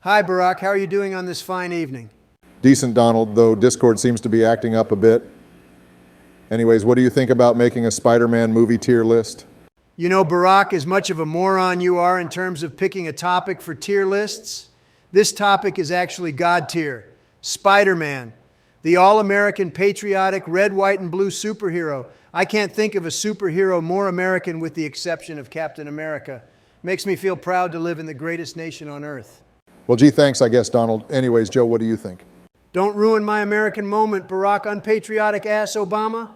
Hi, Barack. How are you doing on this fine evening? Decent, Donald, though Discord seems to be acting up a bit. Anyways, what do you think about making a Spider-Man movie tier list? You know, Barack, as much of a moron you are in terms of picking a topic for tier lists, this topic is actually God tier. Spider-Man, the all-American patriotic red, white, and blue superhero. I can't think of a superhero more American with the exception of Captain America. Makes me feel proud to live in the greatest nation on earth. Well, gee, thanks, I guess, Donald. Anyways, Joe, what do you think? Don't ruin my American moment, Barack unpatriotic ass Obama.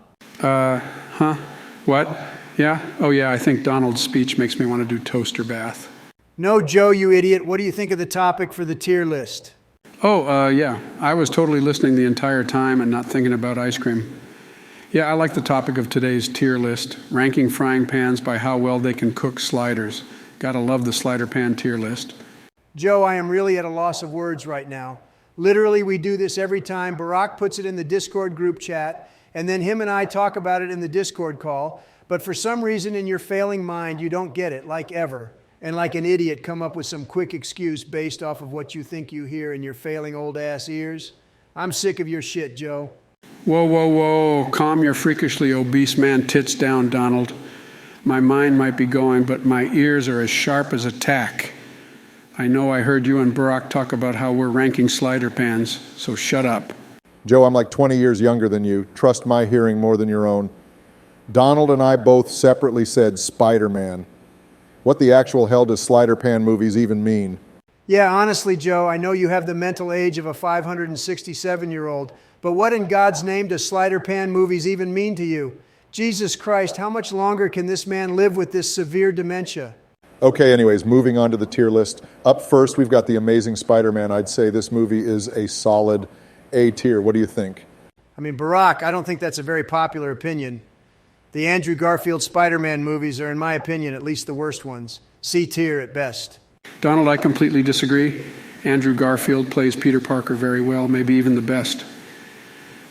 What? Yeah? Oh, yeah, I think Donald's speech makes me want to do toaster bath. No, Joe, you idiot. What do you think of the topic for the tier list? Yeah. I was totally listening the entire time and not thinking about ice cream. Yeah, I like the topic of today's tier list, ranking frying pans by how well they can cook sliders. Gotta love the slider pan tier list. Joe, I am really at a loss of words right now. Literally, we do this every time. Barack puts it in the Discord group chat, and then him and I talk about it in the Discord call. But for some reason in your failing mind, you don't get it, like ever. And like an idiot, come up with some quick excuse based off of what you think you hear in your failing old ass ears. I'm sick of your shit, Joe. Whoa. Calm your freakishly obese man tits down, Donald. My mind might be going, but my ears are as sharp as a tack. I know I heard you and Barack talk about how we're ranking slider pans, so shut up. Joe, I'm like 20 years younger than you. Trust my hearing more than your own. Donald and I both separately said Spider-Man. What the actual hell does slider pan movies even mean? Yeah, honestly, Joe, I know you have the mental age of a 567-year-old, but what in God's name does slider pan movies even mean to you? Jesus Christ, how much longer can this man live with this severe dementia? Okay, anyways, moving on to the tier list. Up first, we've got The Amazing Spider-Man. I'd say this movie is a solid A tier. What do you think? I mean, Barack, I don't think that's a very popular opinion. The Andrew Garfield Spider-Man movies are, in my opinion, at least the worst ones. C tier at best. Donald, I completely disagree. Andrew Garfield plays Peter Parker very well, maybe even the best.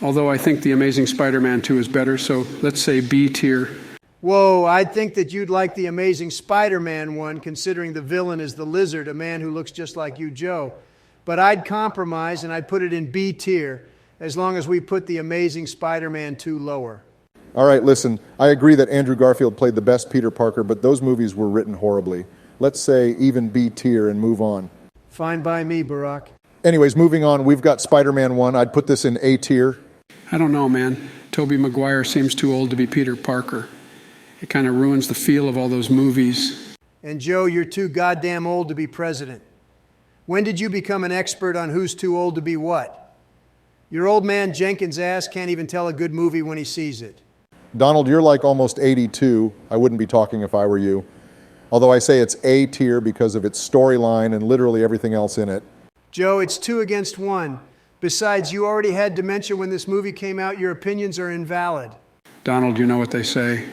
Although I think The Amazing Spider-Man 2 is better, so let's say B tier. Whoa, I'd think that you'd like The Amazing Spider-Man one, considering the villain is the Lizard, a man who looks just like you, Joe. But I'd compromise and I'd put it in B tier, as long as we put The Amazing Spider-Man 2 lower. All right, listen, I agree that Andrew Garfield played the best Peter Parker, but those movies were written horribly. Let's say even B tier and move on. Fine by me, Barack. Anyways, moving on, we've got Spider-Man 1. I'd put this in A tier. I don't know, man. Toby Maguire seems too old to be Peter Parker. It kind of ruins the feel of all those movies. And Joe, you're too goddamn old to be president. When did you become an expert on who's too old to be what? Your old man Jenkins' ass can't even tell a good movie when he sees it. Donald, you're like almost 82. I wouldn't be talking if I were you. Although I say it's A tier because of its storyline and literally everything else in it. Joe, it's 2 against 1. Besides, you already had dementia when this movie came out. Your opinions are invalid. Donald, you know what they say.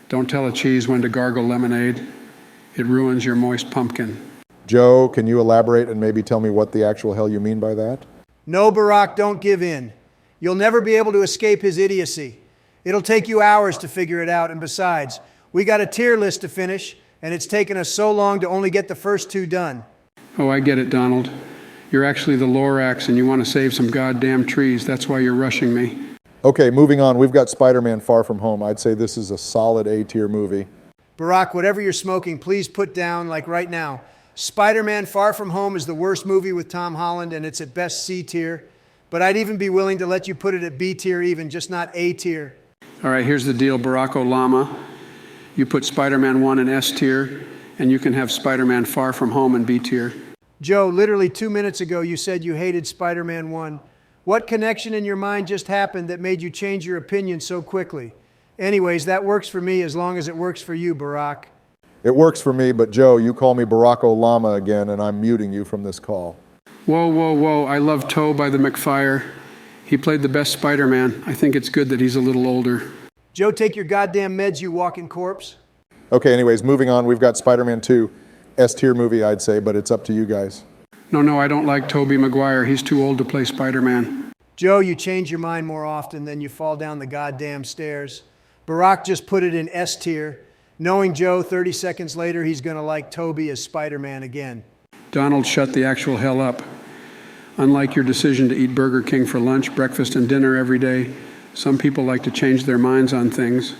Don't tell a cheese when to gargle lemonade. It ruins your moist pumpkin. Joe, can you elaborate and maybe tell me what the actual hell you mean by that? No, Barack, don't give in. You'll never be able to escape his idiocy. It'll take you hours to figure it out, and besides, we got a tier list to finish, and it's taken us so long to only get the first 2 done. Oh, I get it, Donald. You're actually the Lorax and you want to save some goddamn trees. That's why you're rushing me. Okay, moving on. We've got Spider-Man Far From Home. I'd say this is a solid A tier movie. Barack, whatever you're smoking, please put down, like right now. Spider-Man Far From Home is the worst movie with Tom Holland, and it's at best C tier. But I'd even be willing to let you put it at B tier even, just not A tier. All right, here's the deal, Barack Obama. You put Spider-Man 1 in S tier, and you can have Spider-Man Far From Home in B tier. Joe, literally 2 minutes ago, you said you hated Spider-Man 1. What connection in your mind just happened that made you change your opinion so quickly? Anyways, that works for me as long as it works for you, Barack. It works for me, but Joe, you call me Barack Obama again, and I'm muting you from this call. Whoa. I love Toe by the McFire. He played the best Spider-Man. I think it's good that he's a little older. Joe, take your goddamn meds, you walking corpse. Okay, anyways, moving on. We've got Spider-Man 2. S tier movie, I'd say, but it's up to you guys. No, I don't like Toby Maguire. He's too old to play Spider-Man. Joe, you change your mind more often than you fall down the goddamn stairs. Barack just put it in S tier, knowing Joe 30 seconds later he's going to like Toby as Spider-Man again. Donald, shut the actual hell up. Unlike your decision to eat Burger King for lunch, breakfast, and dinner every day, some people like to change their minds on things.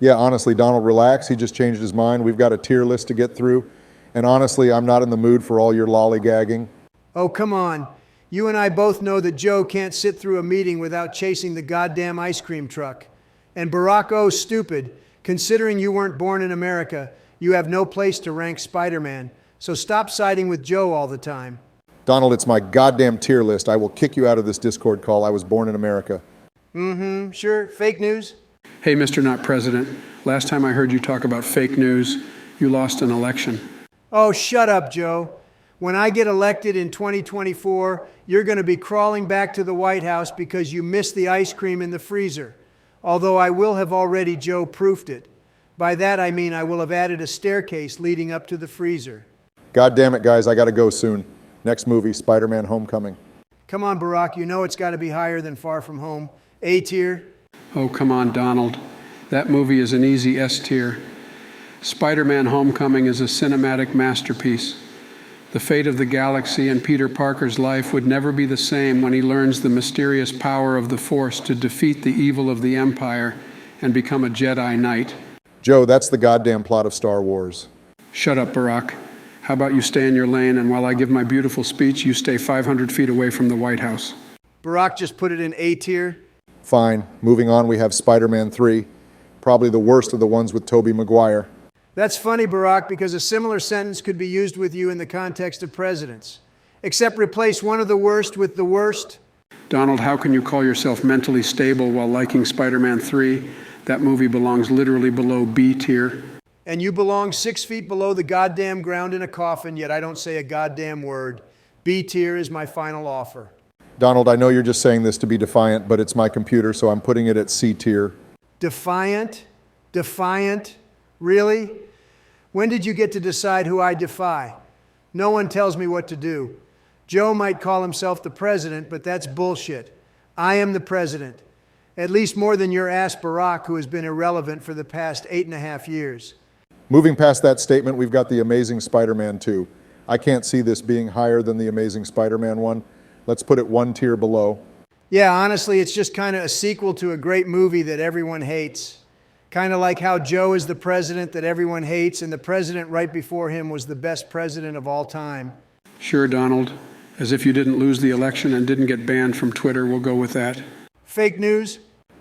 Yeah, honestly, Donald, relax. He just changed his mind. We've got a tier list to get through. And honestly, I'm not in the mood for all your lollygagging. Oh, come on. You and I both know that Joe can't sit through a meeting without chasing the goddamn ice cream truck. And Barack O's stupid. Considering you weren't born in America, you have no place to rank Spider-Man. So stop siding with Joe all the time. Donald, it's my goddamn tier list. I will kick you out of this Discord call. I was born in America. Sure. Fake news? Hey, Mr. Not President, last time I heard you talk about fake news, you lost an election. Oh, shut up, Joe. When I get elected in 2024, you're going to be crawling back to the White House because you missed the ice cream in the freezer. Although I will have already Joe-proofed it. By that I mean I will have added a staircase leading up to the freezer. God damn it, guys. I got to go soon. Next movie, Spider-Man Homecoming. Come on, Barack. You know it's got to be higher than Far From Home. A tier. Oh, come on, Donald. That movie is an easy S tier. Spider-Man Homecoming is a cinematic masterpiece. The fate of the galaxy and Peter Parker's life would never be the same when he learns the mysterious power of the Force to defeat the evil of the Empire and become a Jedi Knight. Joe, that's the goddamn plot of Star Wars. Shut up, Barack. How about you stay in your lane, and while I give my beautiful speech, you stay 500 feet away from the White House. Barack just put it in A tier. Fine. Moving on, we have Spider-Man 3. Probably the worst of the ones with Toby Maguire. That's funny, Barack, because a similar sentence could be used with you in the context of presidents. Except replace one of the worst with the worst. Donald, how can you call yourself mentally stable while liking Spider-Man 3? That movie belongs literally below B tier. And you belong 6 feet below the goddamn ground in a coffin, yet I don't say a goddamn word. B tier is my final offer. Donald, I know you're just saying this to be defiant, but it's my computer, so I'm putting it at C tier. Defiant? Defiant? Really? When did you get to decide who I defy? No one tells me what to do. Joe might call himself the president, but that's bullshit. I am the president. At least more than your ass Barack, who has been irrelevant for the past 8.5 years. Moving past that statement, we've got The Amazing Spider-Man 2. I can't see this being higher than The Amazing Spider-Man 1. Let's put it one tier below. Yeah, honestly, it's just kind of a sequel to a great movie that everyone hates. Kind of like how Joe is the president that everyone hates, and the president right before him was the best president of all time. Sure, Donald. As if you didn't lose the election and didn't get banned from Twitter, we'll go with that. Fake news?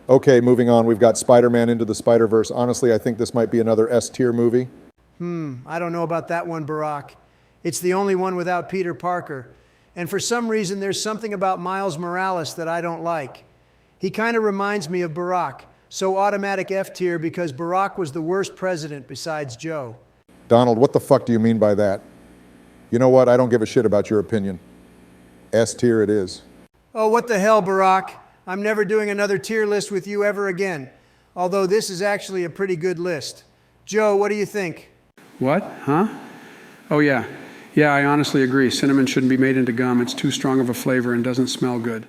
Okay, moving on, we've got Spider-Man Into the Spider-Verse. Honestly, I think this might be another S tier movie. I don't know about that one, Barack. It's the only one without Peter Parker. And for some reason, there's something about Miles Morales that I don't like. He kind of reminds me of Barack. So automatic F tier because Barack was the worst president besides Joe. Donald, what the fuck do you mean by that? You know what? I don't give a shit about your opinion. S tier it is. Oh, what the hell, Barack? I'm never doing another tier list with you ever again. Although this is actually a pretty good list. Joe, what do you think? What? Huh? Oh, yeah. Yeah, I honestly agree. Cinnamon shouldn't be made into gum. It's too strong of a flavor and doesn't smell good.